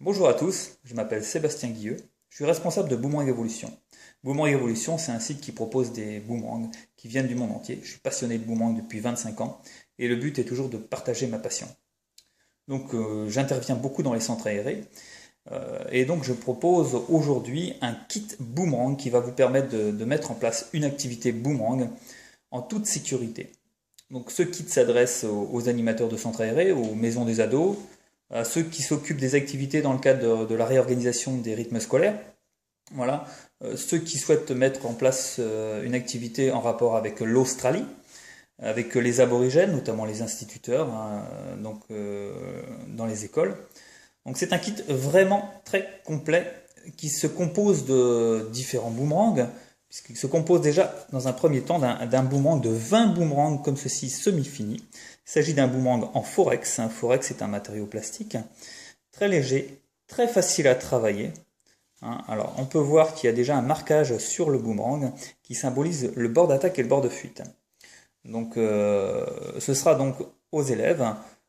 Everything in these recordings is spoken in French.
Bonjour à tous, je m'appelle Sébastien Guilleux, je suis responsable de Boomerang Evolution. Boomerang Evolution, c'est un site qui propose des boomerangs qui viennent du monde entier. Je suis passionné de boomerang depuis 25 ans et le but est toujours de partager ma passion. Donc j'interviens beaucoup dans les centres aérés et donc je propose aujourd'hui un kit boomerang qui va vous permettre de mettre en place une activité boomerang en toute sécurité. Donc ce kit s'adresse aux animateurs de centres aérés, aux maisons des ados, à ceux qui s'occupent des activités dans le cadre de la réorganisation des rythmes scolaires. Voilà, ceux qui souhaitent mettre en place une activité en rapport avec l'Australie, avec les aborigènes, notamment les instituteurs, hein, dans les écoles. Donc c'est un kit vraiment très complet qui se compose de différents boomerangs, puisqu'il se compose déjà dans un premier temps d'un boomerang de 20 boomerangs comme ceci semi-fini. Il s'agit d'un boomerang en forex. Un forex est un matériau plastique très léger, très facile à travailler. Alors on peut voir qu'il y a déjà un marquage sur le boomerang qui symbolise le bord d'attaque et le bord de fuite. Donc ce sera donc aux élèves,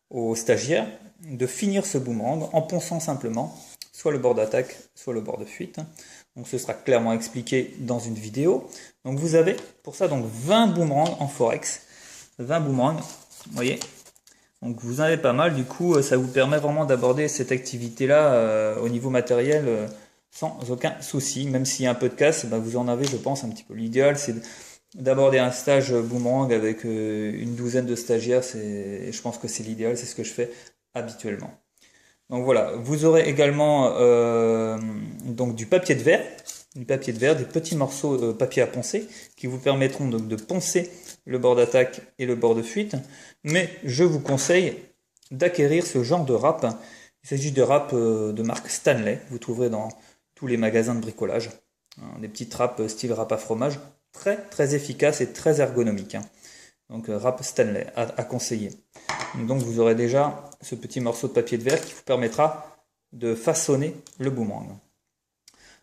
aux stagiaires, de finir ce boomerang en ponçant simplement soit le bord d'attaque, soit le bord de fuite. Donc ce sera clairement expliqué dans une vidéo. Donc vous avez pour ça donc 20 boomerangs en forex. 20 boomerangs, vous voyez. Donc vous en avez pas mal, du coup ça vous permet vraiment d'aborder cette activité-là au niveau matériel sans aucun souci. Même s'il y a un peu de casse, vous en avez je pense un petit peu. L'idéal c'est d'aborder un stage boomerang avec une douzaine de stagiaires. Je pense que c'est l'idéal, c'est ce que je fais habituellement. Donc voilà, vous aurez également donc du papier de verre, des petits morceaux de papier à poncer qui vous permettront donc de poncer le bord d'attaque et le bord de fuite. Mais je vous conseille d'acquérir ce genre de râpe. Il s'agit de râpe de marque Stanley. Vous trouverez dans tous les magasins de bricolage. Des petites râpes style râpe à fromage, très très efficaces et très ergonomiques. Donc râpe Stanley à conseiller. Donc vous aurez déjà ce petit morceau de papier de verre qui vous permettra de façonner le boomerang.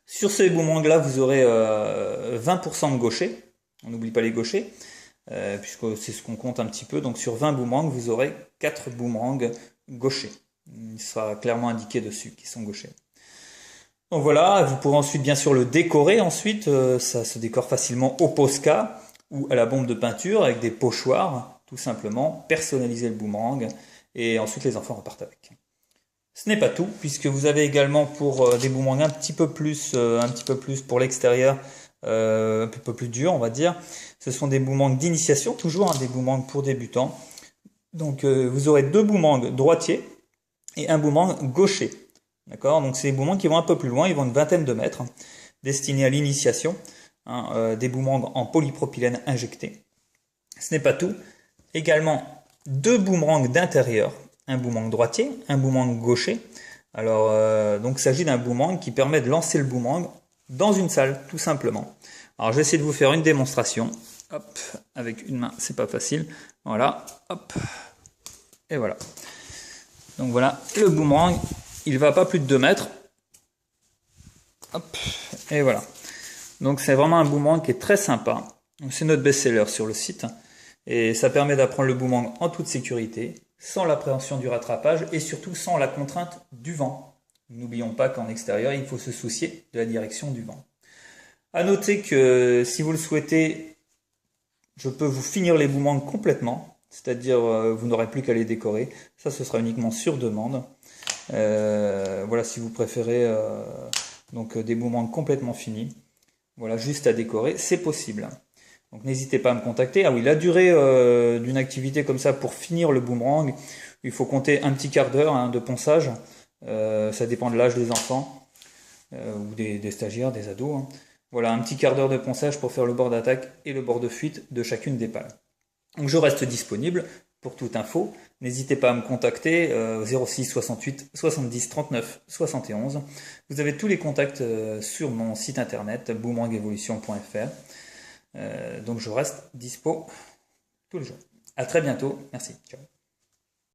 Sur ces boomerangs là vous aurez 20% de gauchers. On n'oublie pas les gauchers, puisque c'est ce qu'on compte un petit peu. Donc sur 20 boomerangs, vous aurez 4 boomerangs gauchers. Il sera clairement indiqué dessus qu'ils sont gauchers. Donc voilà, vous pourrez ensuite bien sûr le décorer. Ensuite, ça se décore facilement au Posca ou à la bombe de peinture avec des pochoirs, tout simplement. Personnaliser le boomerang et ensuite les enfants repartent avec. Ce n'est pas tout, puisque vous avez également pour des boomerangs un petit peu plus pour l'extérieur, un peu plus dur, on va dire. Ce sont des boomerangs d'initiation, toujours des boomerangs pour débutants. Donc vous aurez 2 boomerangs droitiers et un boomerang gaucher. D'accord, donc c'est des boomerangs qui vont un peu plus loin, ils vont une vingtaine de mètres, destinés à l'initiation, des boomerangs en polypropylène injecté. Ce n'est pas tout. Également 2 boomerangs d'intérieur, un boomerang droitier, un boomerang gaucher. Alors donc il s'agit d'un boomerang qui permet de lancer le boomerang dans une salle, tout simplement. Alors je vais essayer de vous faire une démonstration. Hop, avec une main, c'est pas facile. Voilà, hop, et voilà. Donc voilà, le boomerang, il va pas plus de 2 mètres. Hop, et voilà. Donc c'est vraiment un boomerang qui est très sympa. C'est notre best-seller sur le site. Et ça permet d'apprendre le boomerang en toute sécurité, sans l'appréhension du rattrapage et surtout sans la contrainte du vent. N'oublions pas qu'en extérieur, il faut se soucier de la direction du vent. À noter que si vous le souhaitez, je peux vous finir les boomerangs complètement, c'est-à-dire vous n'aurez plus qu'à les décorer. Ça, ce sera uniquement sur demande. Voilà, si vous préférez donc des boomerangs complètement finis, voilà, juste à décorer, c'est possible. Donc n'hésitez pas à me contacter. Ah oui, la durée d'une activité comme ça pour finir le boomerang, il faut compter un petit quart d'heure de ponçage. Ça dépend de l'âge des enfants ou des stagiaires, des ados. Voilà, un petit quart d'heure de ponçage pour faire le bord d'attaque et le bord de fuite de chacune des pales. Donc je reste disponible pour toute info. N'hésitez pas à me contacter 06 68 70 39 71. Vous avez tous les contacts sur mon site internet boomerangevolution.fr. Donc je reste dispo tous les jours. À très bientôt. Merci. Ciao.